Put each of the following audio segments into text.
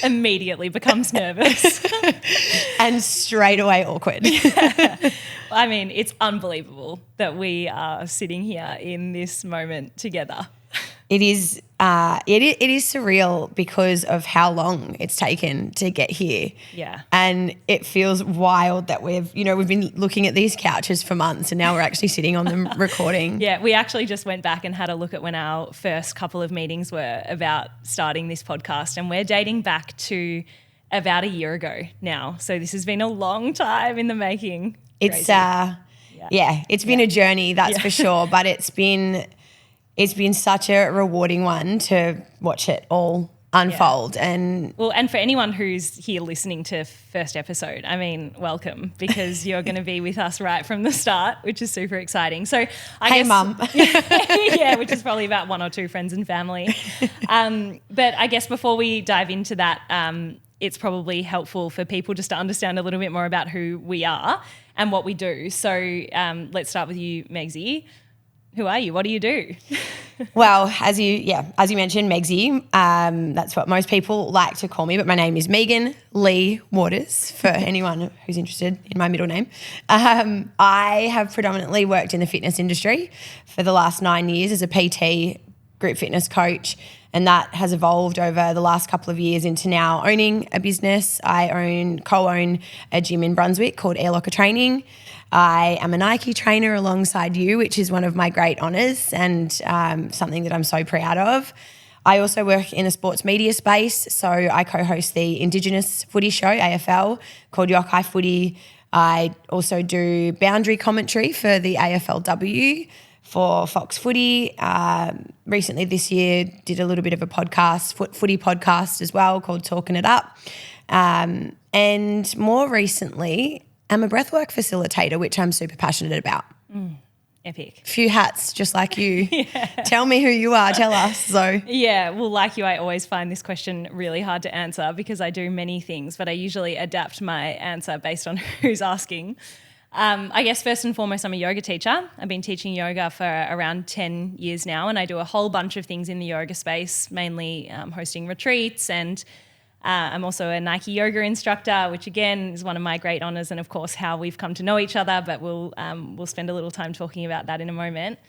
Immediately becomes nervous. And straight away awkward. Yeah. I mean, it's unbelievable that we are sitting here in this moment together. It is surreal because of how long it's taken to get here. Yeah. And it feels wild that we've been looking at these couches for months and now we're actually sitting on them recording. Yeah, we actually just went back and had a look at when our first couple of meetings were about starting this podcast, and we're dating back to about a year ago now. So this has been a long time in the making. It's Crazy. it's been a journey, that's for sure, but it's been such a rewarding one to watch it all unfold. Yeah. And for anyone who's here listening to first episode, I mean, welcome, because you're going to be with us right from the start, which is super exciting. So I guess, Mum. Yeah, which is probably about one or two friends and family. But I guess before we dive into that, it's probably helpful for people just to understand a little bit more about who we are and what we do. So let's start with you, Megzy. Who are you? What do you do? Well, as you mentioned, Megzy. That's what most people like to call me, but my name is Megan Lee Waters for anyone who's interested in my middle name. I have predominantly worked in the fitness industry for the last 9 years as a PT, group fitness coach, and that has evolved over the last couple of years into now owning a business. I co-own a gym in Brunswick called Airlocker Training. I am a Nike trainer alongside you, which is one of my great honours and something that I'm so proud of. I also work in the sports media space, so I co-host the Indigenous footy show, AFL, called Yokai Footy. I also do boundary commentary for the AFLW for Fox Footy. Recently this year did a little bit of a podcast, footy podcast as well, called Talking It Up. And more recently, I'm a breathwork facilitator, which I'm super passionate about. Epic. Few hats, just like you. Yeah. Tell me who you are. Tell us. So yeah, well, like you, I always find this question really hard to answer because I do many things, but I usually adapt my answer based on who's asking. I guess first and foremost, I'm a yoga teacher. I've been teaching yoga for around 10 years now, and I do a whole bunch of things in the yoga space, mainly hosting retreats, and I'm also a Nike yoga instructor, which again is one of my great honours, and of course how we've come to know each other, but we'll spend a little time talking about that in a moment.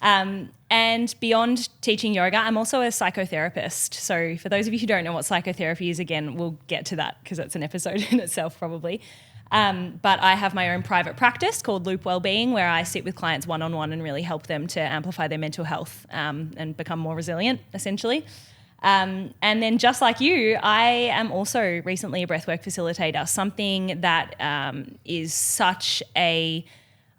And beyond teaching yoga, I'm also a psychotherapist. So for those of you who don't know what psychotherapy is, again, we'll get to that because it's an episode in itself probably. But I have my own private practice called Loop Wellbeing, where I sit with clients one-on-one and really help them to amplify their mental health and become more resilient, essentially. And then just like you, I am also recently a breathwork facilitator, something that is such a,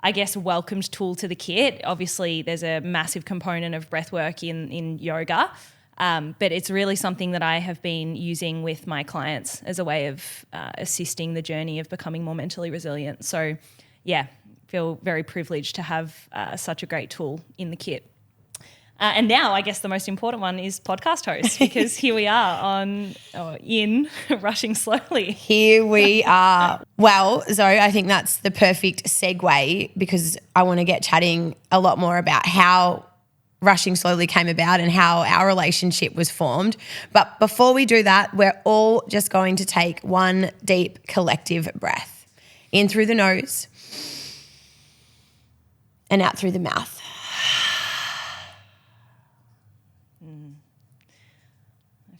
I guess, welcomed tool to the kit. Obviously, there's a massive component of breathwork in yoga, but it's really something that I have been using with my clients as a way of assisting the journey of becoming more mentally resilient. So, yeah, feel very privileged to have such a great tool in the kit. And now I guess the most important one is podcast host, because here we are in Rushing Slowly. Here we are. Well, Zoe, I think that's the perfect segue, because I want to get chatting a lot more about how Rushing Slowly came about and how our relationship was formed. But before we do that, we're all just going to take one deep collective breath. In through the nose and out through the mouth.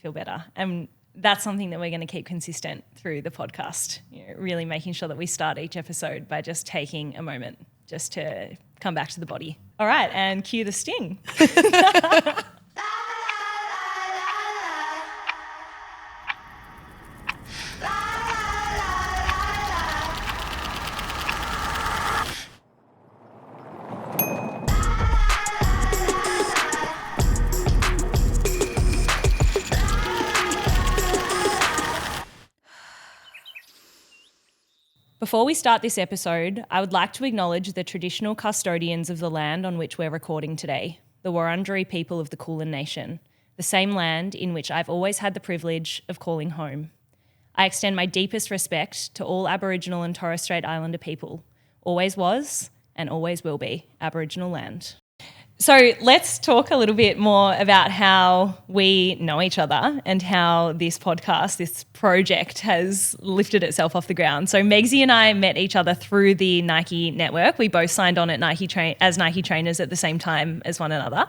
Feel better. And that's something that we're going to keep consistent through the podcast, really making sure that we start each episode by just taking a moment just to come back to the body. All right, and cue the sting. Before we start this episode, I would like to acknowledge the traditional custodians of the land on which we're recording today, the Wurundjeri people of the Kulin Nation, the same land in which I've always had the privilege of calling home. I extend my deepest respect to all Aboriginal and Torres Strait Islander people, always was and always will be Aboriginal land. So let's talk a little bit more about how we know each other and how this podcast, this project has lifted itself off the ground. So Megzy and I met each other through the Nike network. We both signed on at as Nike trainers at the same time as one another.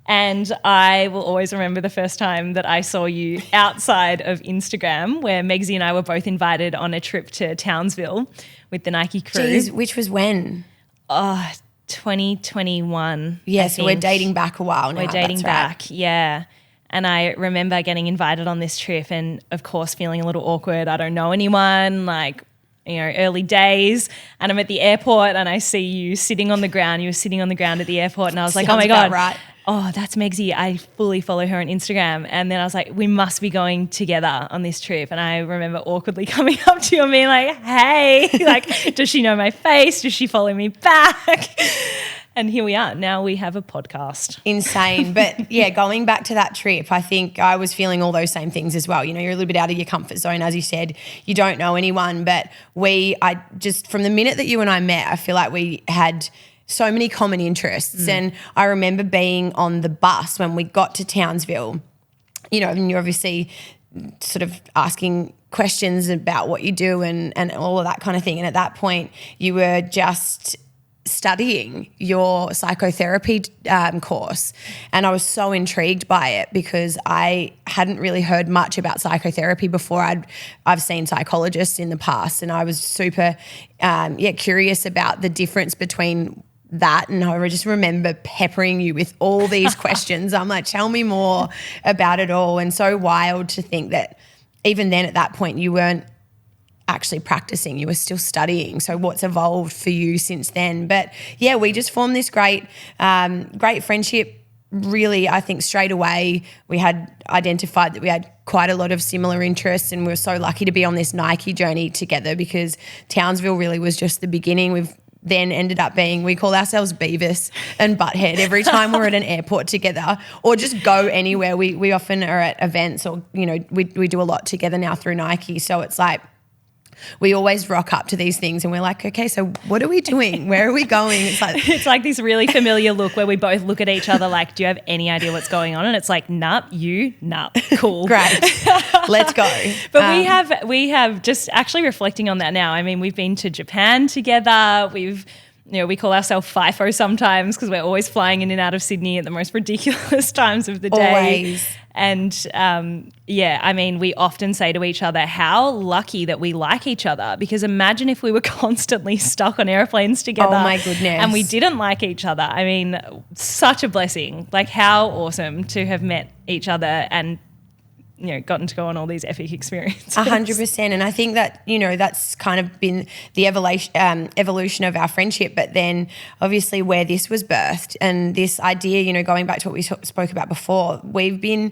And I will always remember the first time that I saw you outside of Instagram, where Megzy and I were both invited on a trip to Townsville with the Nike crew. Jeez, which was when? 2021. Yeah, so we're dating back a while now. We're dating that's back, right. yeah. And I remember getting invited on this trip and, of course, feeling a little awkward. I don't know anyone, like, early days. And I'm at the airport and I see you sitting on the ground. You were sitting on the ground at the airport and I was like, oh, my God. Right. Oh, that's Megzy. I fully follow her on Instagram. And then I was like, we must be going together on this trip. And I remember awkwardly coming up to you and being like, hey, like, does she know my face? Does she follow me back? And here we are. Now we have a podcast. Insane. But yeah, going back to that trip, I think I was feeling all those same things as well. You're a little bit out of your comfort zone, as you said. You don't know anyone. But I just, from the minute that you and I met, I feel like we had so many common interests. And I remember being on the bus when we got to Townsville, and you're obviously sort of asking questions about what you do and all of that kind of thing. And at that point, you were just studying your psychotherapy course. And I was so intrigued by it because I hadn't really heard much about psychotherapy before. I've seen psychologists in the past, and I was super curious about the difference between that. And I just remember peppering you with all these questions. I'm like, tell me more about it all. And so wild to think that even then at that point you weren't actually practicing, you were still studying. So what's evolved for you since then? But yeah, we just formed this great friendship. Really, I think straight away we had identified that we had quite a lot of similar interests, and we were so lucky to be on this Nike journey together because Townsville really was just the beginning. We've then ended up being, we call ourselves Beavis and Butthead every time we're at an airport together or just go anywhere. We often are at events or, we do a lot together now through Nike. So it's like we always rock up to these things and we're like, okay, so what are we doing? Where are we going? It's like this really familiar look where we both look at each other like, do you have any idea what's going on? And it's like, nah, cool. Great. Let's go. But we have just actually reflecting on that now. I mean, we've been to Japan together. We call ourselves FIFO sometimes because we're always flying in and out of Sydney at the most ridiculous times of the day. Always. And we often say to each other how lucky that we like each other, because imagine if we were constantly stuck on airplanes together. Oh my goodness. And we didn't like each other. I mean, such a blessing. Like how awesome to have met each other and gotten to go on all these epic experiences. 100%. And I think that, that's kind of been the evolution of our friendship. But then obviously where this was birthed and this idea, going back to what we spoke about before, we've been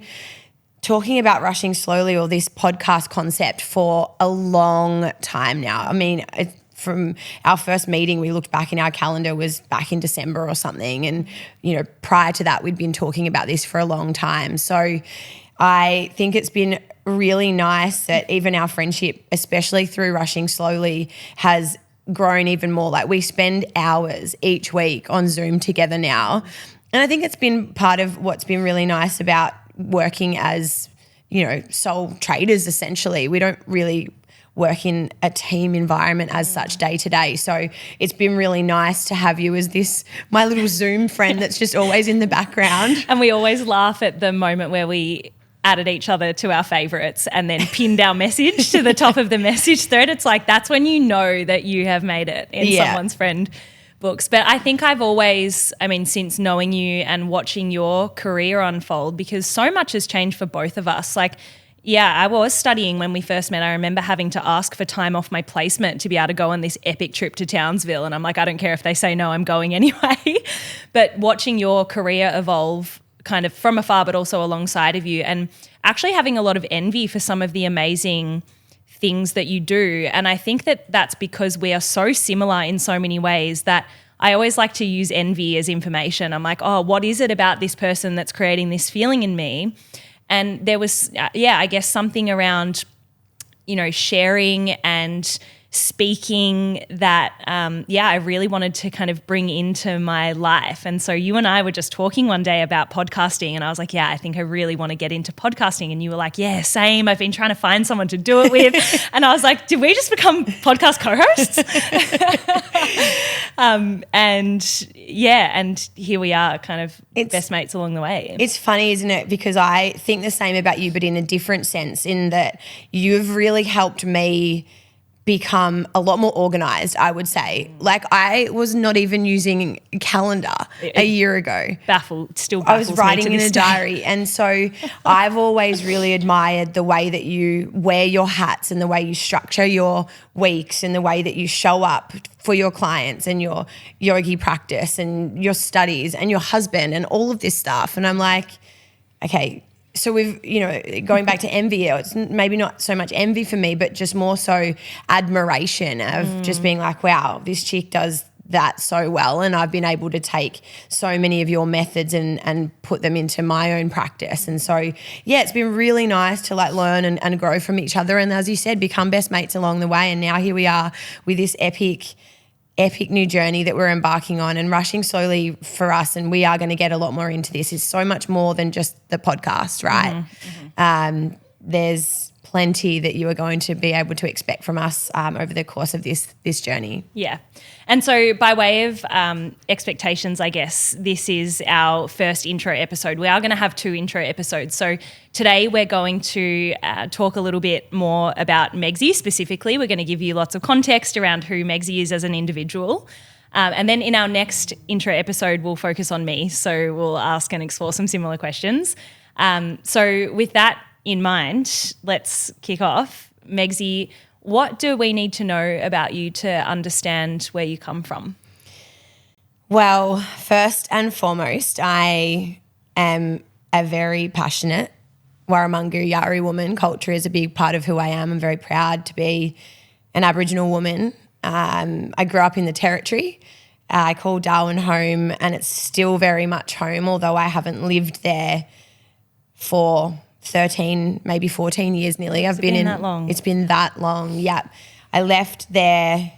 talking about rushing slowly or this podcast concept for a long time now. I mean, from our first meeting, we looked back in our calendar, was back in December or something. And, prior to that, we'd been talking about this for a long time. So I think it's been really nice that even our friendship, especially through rushing slowly, has grown even more. Like we spend hours each week on Zoom together now. And I think it's been part of what's been really nice about working as, sole traders essentially. We don't really work in a team environment as such day to day. So it's been really nice to have you as my little Zoom friend that's just always in the background. And we always laugh at the moment where we added each other to our favourites and then pinned our message to the top of the message thread. It's like that's when you know that you have made it in someone's friend books. But I think I've always, since knowing you and watching your career unfold, because so much has changed for both of us. Like, yeah, I was studying when we first met. I remember having to ask for time off my placement to be able to go on this epic trip to Townsville. And I'm like, I don't care if they say no, I'm going anyway. But watching your career evolve kind of from afar but also alongside of you, and actually having a lot of envy for some of the amazing things that you do. And I think that that's because we are so similar in so many ways that I always like to use envy as information. I'm like, oh, what is it about this person that's creating this feeling in me? And there was, I guess something around, sharing and speaking that, I really wanted to kind of bring into my life. And so you and I were just talking one day about podcasting, and I was like, yeah, I think I really want to get into podcasting. And you were like, yeah, same. I've been trying to find someone to do it with. And I was like, did we just become podcast co-hosts? And here we are, kind of best mates along the way. It's funny, isn't it? Because I think the same about you, but in a different sense, in that you've really helped me become a lot more organized, I would say. Like, I was not even using a calendar a year ago. Still baffles I was writing me in to a this day. diary. And so I've always really admired the way that you wear your hats and the way you structure your weeks and the way that you show up for your clients and your yogi practice and your studies and your husband and all of this stuff. And I'm like, okay, so we've, going back to envy, it's maybe not so much envy for me, but just more so admiration of just being like, wow, this chick does that so well. And I've been able to take so many of your methods and put them into my own practice. And so, yeah, it's been really nice to like learn and grow from each other. And as you said, become best mates along the way. And now here we are with this epic new journey that we're embarking on, and rushing slowly for us. And we are going to get a lot more into this. It's so much more than just the podcast, right? There's plenty that you are going to be able to expect from us over the course of this journey. Yeah. And so by way of expectations, I guess, this is our first intro episode. We are going to have 2 intro episodes. So today we're going to talk a little bit more about Megzy specifically. We're going to give you lots of context around who Megzy is as an individual. And then in our next intro episode, we'll focus on me. So we'll ask and explore some similar questions. So with that in mind, let's kick off. Megzy, what do we need to know about you to understand where you come from? Well, first and foremost, I am a very passionate Warramungu Yari woman. Culture is a big part of who I am. I'm very proud to be an Aboriginal woman. I grew up in the Territory. I call Darwin home, and it's still very much home, although I haven't lived there for 13, maybe 14 years nearly. It's been that long. It's been that long, yeah. I left there,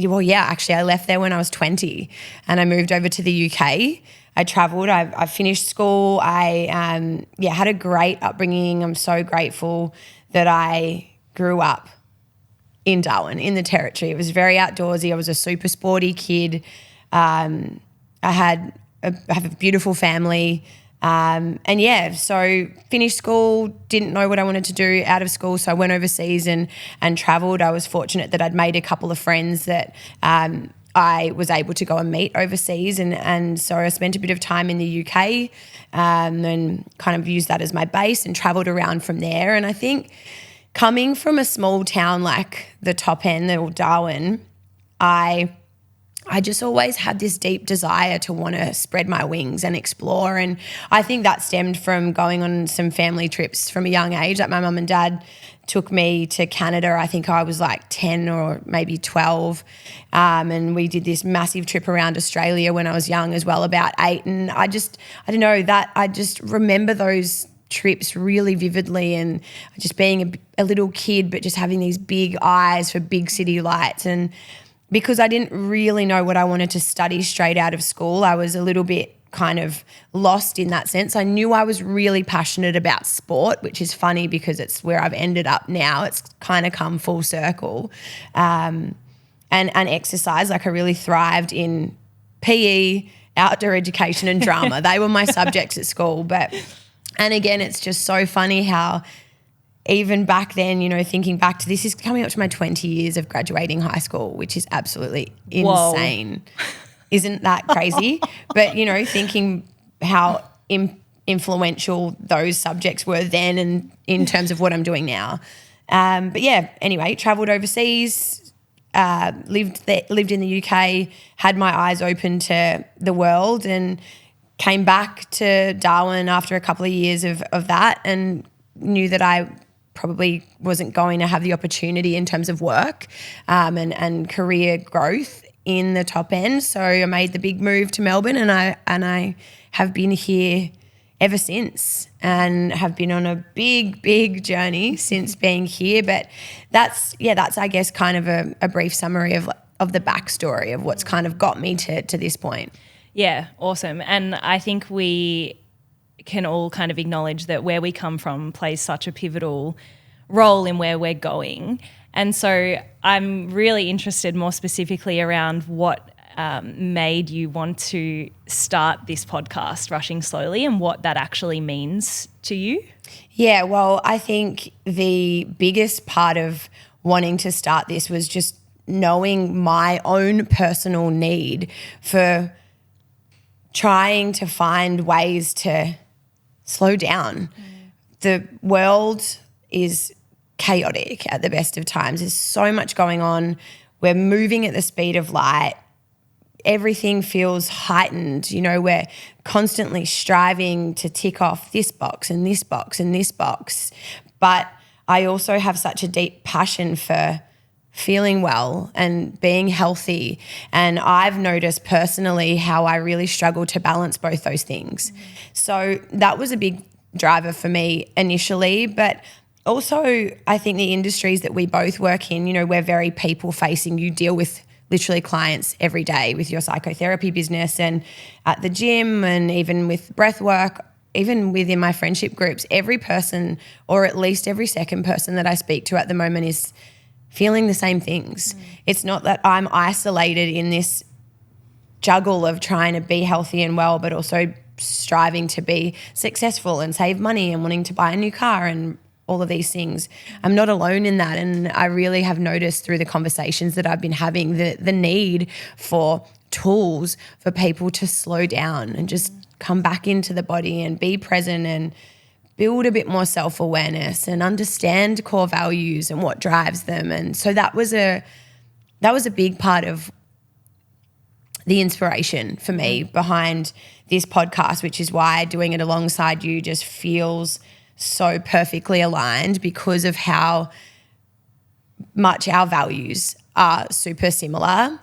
I left there when I was 20, and I moved over to the UK. I travelled, I finished school. I had a great upbringing. I'm so grateful that I grew up in Darwin, in the Territory. It was very outdoorsy. I was a super sporty kid. I have a beautiful family. So finished school, didn't know what I wanted to do out of school, so I went overseas and travelled. I was fortunate that I'd made a couple of friends that I was able to go and meet overseas, and so I spent a bit of time in the UK and kind of used that as my base and travelled around from there. And I think coming from a small town like the top end, or Darwin, I just always had this deep desire to want to spread my wings and explore. And I think that stemmed from going on some family trips from a young age. Like, my mum and dad took me to Canada. I think I was like 10 or maybe 12. And we did this massive trip around Australia when I was young as well, about 8. And I just remember those trips really vividly, and just being a little kid, but just having these big eyes for big city lights. And because I didn't really know what I wanted to study straight out of school, I was a little bit kind of lost in that sense. I knew I was really passionate about sport, which is funny because it's where I've ended up now. It's kind of come full circle. And exercise, like I really thrived in PE, outdoor education and drama. They were my subjects at school. And again, it's just so funny how even back then, thinking back to this, is coming up to my 20 years of graduating high school, which is absolutely insane. Whoa. Isn't that crazy? But, thinking how influential those subjects were then and in terms of what I'm doing now. Anyway, travelled overseas, lived in the UK, had my eyes open to the world, and came back to Darwin after a couple of years of that, and knew that I probably wasn't going to have the opportunity in terms of work and career growth in the top end. So I made the big move to Melbourne, and I have been here ever since, and have been on a big journey since being here. But that's I guess kind of a brief summary of the backstory of what's kind of got me to this point. Yeah, awesome. And I think we can all kind of acknowledge that where we come from plays such a pivotal role in where we're going. And so I'm really interested more specifically around what made you want to start this podcast, Rushing Slowly, and what that actually means to you. Yeah, well, I think the biggest part of wanting to start this was just knowing my own personal need for trying to find ways to slow down. The world is chaotic at the best of times. There's so much going on. We're moving at the speed of light. Everything feels heightened. You know, we're constantly striving to tick off this box and this box and this box. But I also have such a deep passion for feeling well and being healthy. And I've noticed personally how I really struggle to balance both those things. So that was a big driver for me initially. But also I think the industries that we both work in, you know, we're very people facing. You deal with literally clients every day with your psychotherapy business and at the gym, and even with breath work, even within my friendship groups. Every person, or at least every second person that I speak to at the moment, is feeling the same things. It's not that I'm isolated in this juggle of trying to be healthy and well, but also striving to be successful and save money and wanting to buy a new car and all of these things. I'm not alone in that. And I really have noticed through the conversations that I've been having the need for tools for people to slow down and just come back into the body and be present and build a bit more self-awareness and understand core values and what drives them. And so that was a big part of the inspiration for me behind this podcast, which is why doing it alongside you just feels so perfectly aligned, because of how much our values are super similar.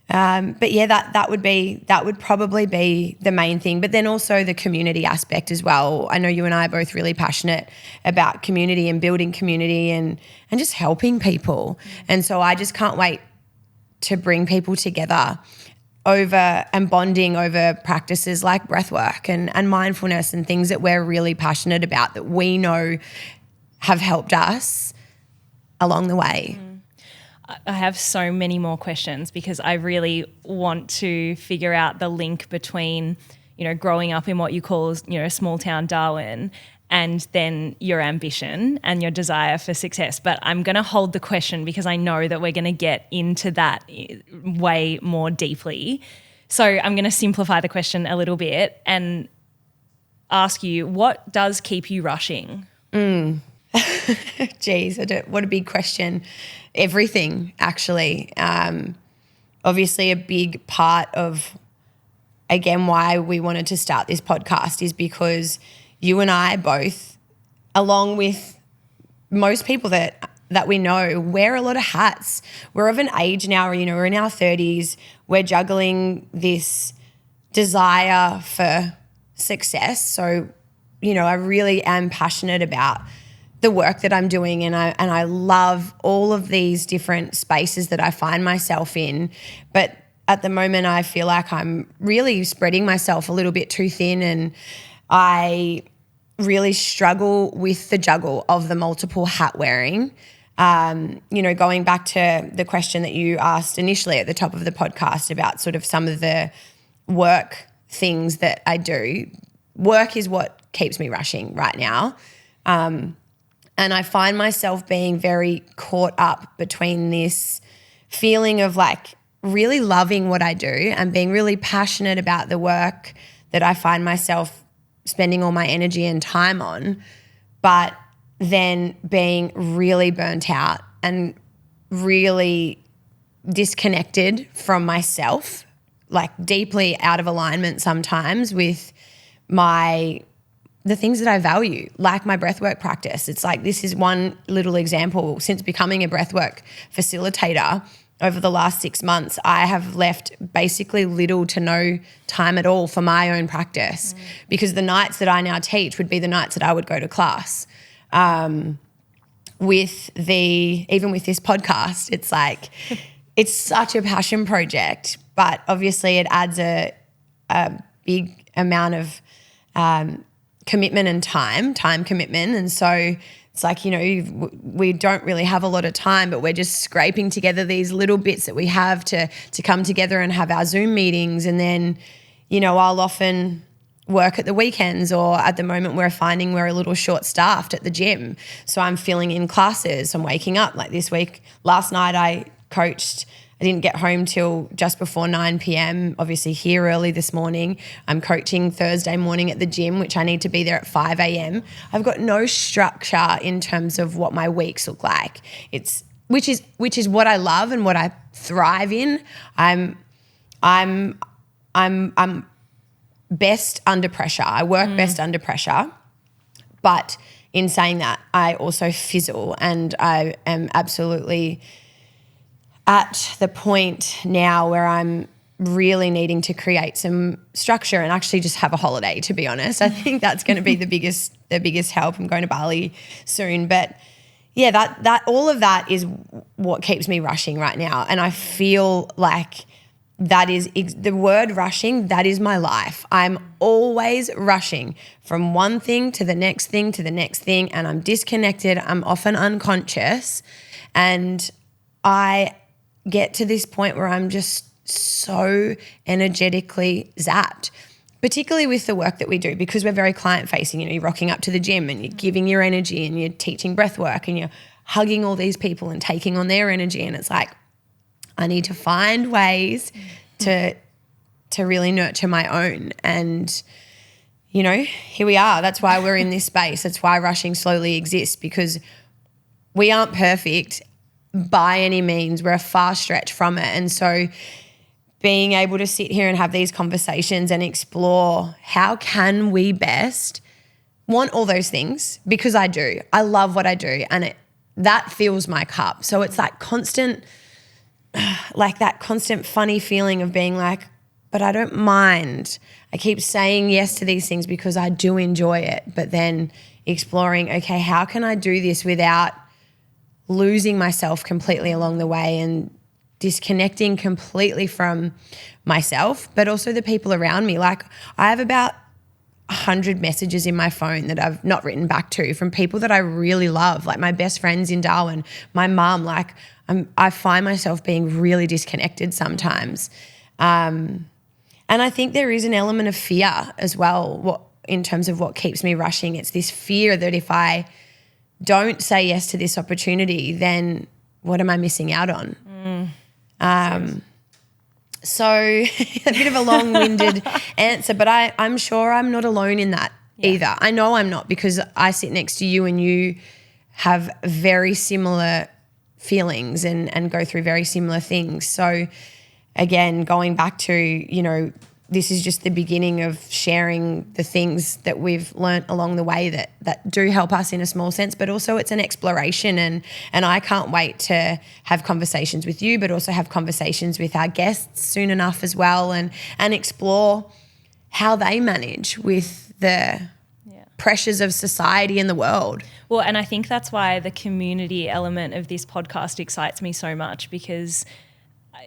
But yeah, that would probably be the main thing. But then also the community aspect as well. I know you and I are both really passionate about community and building community and just helping people. And so I just can't wait to bring people together over and bonding over practices like breathwork and mindfulness and things that we're really passionate about, that we know have helped us along the way. I have so many more questions because I really want to figure out the link between, you know, growing up in what you call, you know, small town Darwin, and then your ambition and your desire for success. But I'm going to hold the question because I know that we're going to get into that way more deeply. So I'm going to simplify the question a little bit and ask you, what does keep you rushing? Geez, what a big question. Everything, actually. Obviously, a big part of, again, why we wanted to start this podcast is because you and I both, along with most people that we know, wear a lot of hats. We're of an age now, you know, we're in our 30s. We're juggling this desire for success. So, you know, I really am passionate about the work that I'm doing, and I love all of these different spaces that I find myself in. But at the moment, I feel like I'm really spreading myself a little bit too thin, and I really struggle with the juggle of the multiple hat wearing. You know, going back to the question that you asked initially at the top of the podcast about sort of some of the work things that I do, work is what keeps me rushing right now. And I find myself being very caught up between this feeling of like really loving what I do and being really passionate about the work that I find myself spending all my energy and time on, but then being really burnt out and really disconnected from myself, like deeply out of alignment sometimes with the things that I value, like my breathwork practice. It's like, this is one little example. Since becoming a breathwork facilitator, over the last 6 months, I have left basically little to no time at all for my own practice because the nights that I now teach would be the nights that I would go to class. Even with this podcast, it's like it's such a passion project, but obviously it adds a big amount of commitment and time commitment. And so it's like, we don't really have a lot of time, but we're just scraping together these little bits that we have to come together and have our Zoom meetings. And then, I'll often work at the weekends, or at the moment we're finding we're a little short-staffed at the gym. So I'm filling in classes. I'm waking up like this week. Last night I coached. I didn't get home till just before 9 p.m, obviously here early this morning. I'm coaching Thursday morning at the gym, which I need to be there at 5 a.m. I've got no structure in terms of what my weeks look like. Which is what I love and what I thrive in. I'm best under pressure. I work best under pressure. But in saying that, I also fizzle, and I am absolutely at the point now where I'm really needing to create some structure and actually just have a holiday, to be honest. I think that's going to be the biggest help. I'm going to Bali soon. But yeah, that all of that is what keeps me rushing right now. And I feel like that is the word rushing, that is my life. I'm always rushing from one thing to the next thing to the next thing, and I'm disconnected. I'm often unconscious, and I get to this point where I'm just so energetically zapped, particularly with the work that we do, because we're very client facing. You're rocking up to the gym and you're giving your energy and you're teaching breath work and you're hugging all these people and taking on their energy. And it's like, I need to find ways to really nurture my own. And, here we are. That's why we're in this space. That's why Rushing Slowly exists, because we aren't perfect by any means. We're a far stretch from it. And so being able to sit here and have these conversations and explore how can we best want all those things, because I do. I love what I do, and that fills my cup. So it's that constant funny feeling of being like, but I don't mind. I keep saying yes to these things because I do enjoy it, but then exploring, okay, how can I do this without losing myself completely along the way and disconnecting completely from myself, but also the people around me. Like, I have about 100 messages in my phone that I've not written back to from people that I really love, like my best friends in Darwin, my mum. Like, I find myself being really disconnected sometimes. And I think there is an element of fear as well, in terms of what keeps me rushing. It's this fear that if I don't say yes to this opportunity, then what am I missing out on? So a bit of a long-winded answer, but I'm sure I'm not alone in that either. I know I'm not, because I sit next to you and you have very similar feelings and go through very similar things. So again, going back to, this is just the beginning of sharing the things that we've learnt along the way that do help us in a small sense, but also it's an exploration, and I can't wait to have conversations with you, but also have conversations with our guests soon enough as well, and explore how they manage with the pressures of society and the world. Well, and I think that's why the community element of this podcast excites me so much, because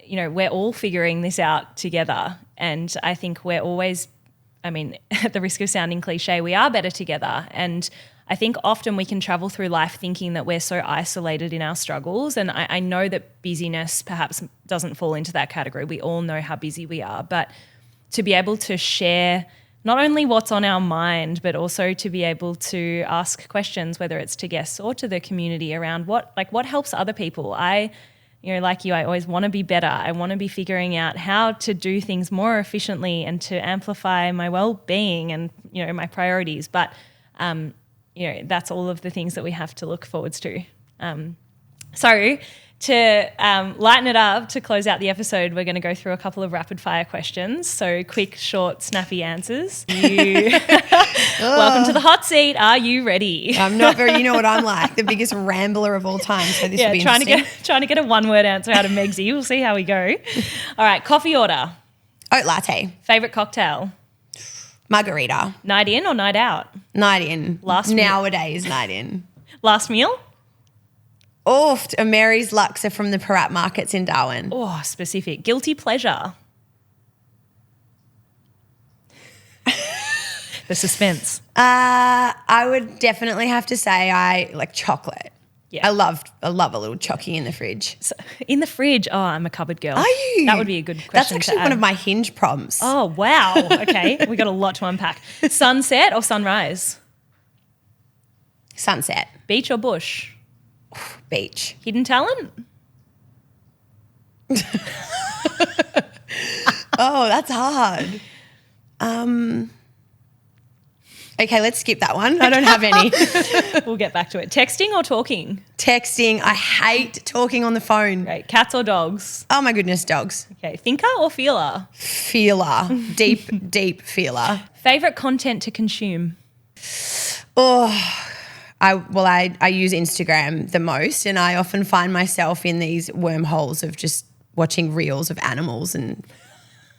we're all figuring this out together. And I think we're always, at the risk of sounding cliche, we are better together. And I think often we can travel through life thinking that we're so isolated in our struggles. And I know that busyness perhaps doesn't fall into that category. We all know how busy we are. But to be able to share not only what's on our mind, but also to be able to ask questions, whether it's to guests or to the community, around what helps other people. Like you, I always want to be better. I want to be figuring out how to do things more efficiently and to amplify my well-being and, my priorities. But, that's all of the things that we have to look forwards to. So to lighten it up, to close out the episode, we're going to go through a couple of rapid fire questions. So quick, short, snappy answers. Welcome to the hot seat. Are you ready? I'm not very, you know what I'm like, the biggest rambler of all time. So this will be interesting. Trying to get a one-word answer out of Megzy. We'll see how we go. All right, coffee order. Oat latte. Favourite cocktail. Margarita. Night in or night out? Night in. Nowadays, night in. Last meal? Oh, a Mary's Luxor from the Parat Markets in Darwin. Oh, specific. Guilty pleasure. The suspense. I would definitely have to say I like chocolate. Yeah. I love a little chocky in the fridge. So, in the fridge. Oh, I'm a cupboard girl. Are you? That would be a good question. That's actually one of my Hinge prompts. Oh, wow. Okay. We got a lot to unpack. Sunset or sunrise? Sunset. Beach or bush? Beach. Hidden talent? Oh, that's hard. Okay, let's skip that one. I don't have any. We'll get back to it. Texting or talking? Texting. I hate talking on the phone. Great. Cats or dogs? Oh my goodness, dogs. Okay. Thinker or feeler? Feeler. Deep feeler. Favorite content to consume? Oh, I use Instagram the most, and I often find myself in these wormholes of just watching reels of animals and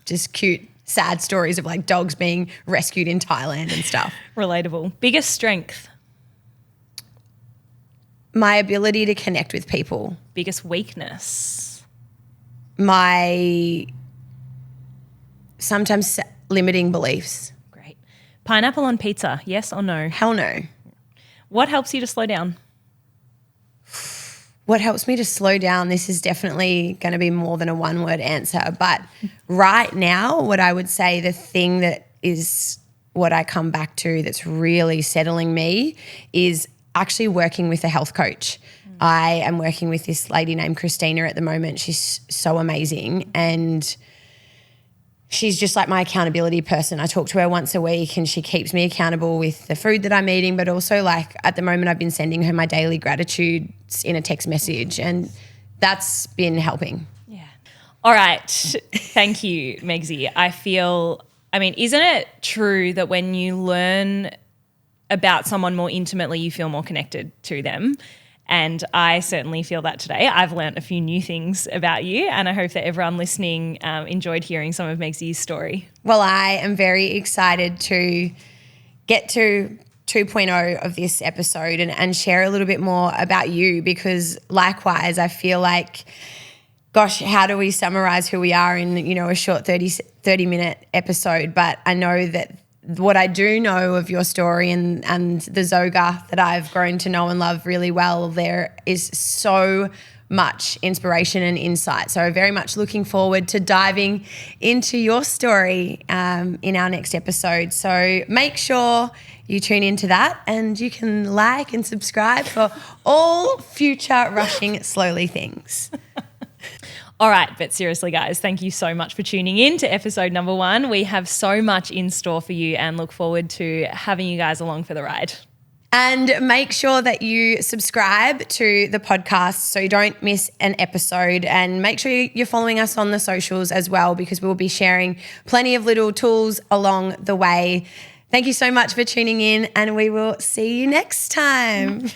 just cute, sad stories of like dogs being rescued in Thailand and stuff. Relatable. Biggest strength? My ability to connect with people. Biggest weakness? My sometimes limiting beliefs. Great. Pineapple on pizza, yes or no? Hell no. What helps you to slow down? What helps me to slow down, this is definitely going to be more than a one-word answer, but right now what I would say the thing that is what I come back to that's really settling me is actually working with a health coach. I am working with this lady named Christina at the moment. She's so amazing, and she's just like my accountability person. I talk to her once a week and she keeps me accountable with the food that I'm eating, but also like at the moment I've been sending her my daily gratitudes in a text message, and that's been helping. Yeah. All right. Thank you, Megzy. Isn't it true that when you learn about someone more intimately, you feel more connected to them? And I certainly feel that today. I've learnt a few new things about you, and I hope that everyone listening enjoyed hearing some of Megzy's story. Well, I am very excited to get to 2.0 of this episode and share a little bit more about you, because likewise, I feel like, gosh, how do we summarize who we are in, a short 30-minute episode? But I know that what I do know of your story and the Zoga that I've grown to know and love really well, there is so much inspiration and insight. So very much looking forward to diving into your story in our next episode. So make sure you tune into that, and you can like and subscribe for all future Rushing Slowly things. All right, but seriously, guys, thank you so much for tuning in to episode number 1. We have so much in store for you and look forward to having you guys along for the ride. And make sure that you subscribe to the podcast so you don't miss an episode, and make sure you're following us on the socials as well, because we'll be sharing plenty of little tools along the way. Thank you so much for tuning in, and we will see you next time.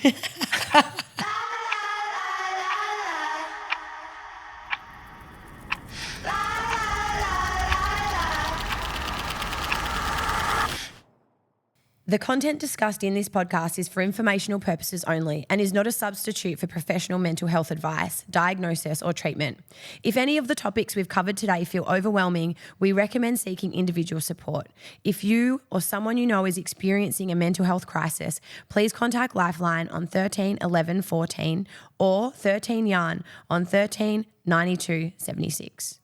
The content discussed in this podcast is for informational purposes only and is not a substitute for professional mental health advice, diagnosis, or treatment. If any of the topics we've covered today feel overwhelming, we recommend seeking individual support. If you or someone you know is experiencing a mental health crisis, please contact Lifeline on 13 11 14 or 13 Yarn on 13 92 76.